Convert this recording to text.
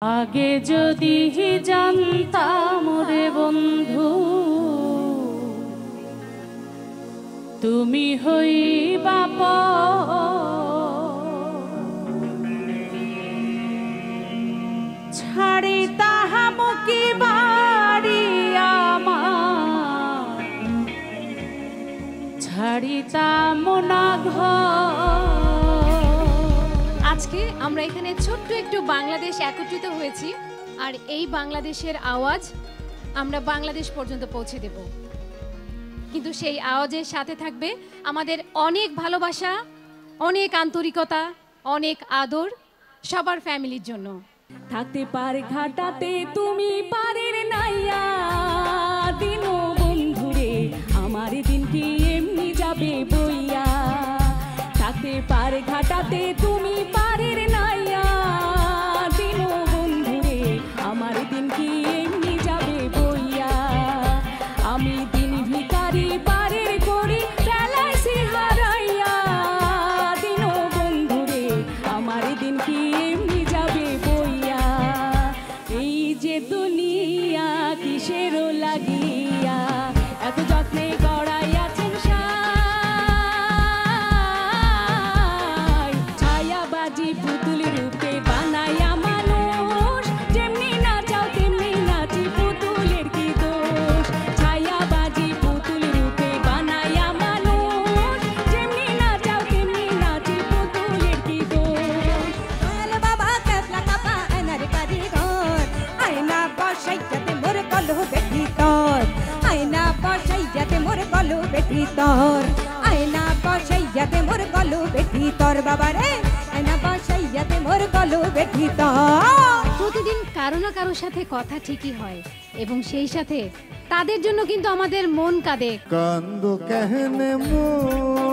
আগে যদি জানতাম রে বন্ধু তুমি হইবা ছাড়ি তাহাম কি বাড়ি আমার ছাড়িতাম না ঘর। আজকে আমরা এখানে ছোট্ট একটু বাংলাদেশ একত্রিত হয়েছি, আর এই বাংলাদেশের আওয়াজ আমরা বাংলাদেশ পর্যন্ত পৌঁছে দেব। কিন্তু সেই আওয়াজের সাথে থাকবে আমাদের অনেক ভালোবাসা, অনেক আন্তরিকতা, অনেক আদর সবার ফ্যামিলির জন্য। থাকতে পারে ঘাটাতে তুমি পারের নাইয়া দিন বন্ধুরে আমার দিন কি এমনি যাবে বইয়া। থাকতে পারে ঘাটাতে তুমি পারের নাইয়া দিন বন্ধুরে আমার দিন কি এমনি যাবে বইয়া। আমি দিন ভিখারি পারের করি ফেলাইছি হারাইয়া দিন বন্ধুরে আমার দিন কি এমনি যাবে বইয়া। এই যে দুনিয়া কিসের লাগিয়া এত যত্নে গড়াইয়াছেন ছায়াবাজি পুতুল রূপে বানাইয়া মানুষ যেমনি নাচাও তেমনি নাচি পুতুলের কি দোষ। ছায়াবাজি পুতুল রূপে বানাইয়া মানুষ যেমনি নাচাও তেমনি নাচি পুতুলের কি দোষ। বাবা কেবলা কাপা এনার কারিগর আয়না বসাইয়াতে মোর কলহ বেঠি তোর আয়না বসাইয়াতে মোর কলহ বেঠি তোর আয়না বসাইয়াতে মোর কলহ বেঠি তোর বাবা রে আয়না বসাইয়াতে মোর কলহ বেঠি তোর। প্রতিদিন কারো না কারোর সাথে কথা ঠিকই হয়, এবং সেই সাথে তাদের জন্য কিন্তু আমাদের মন কাঁদে। কান্দ কেহনে মন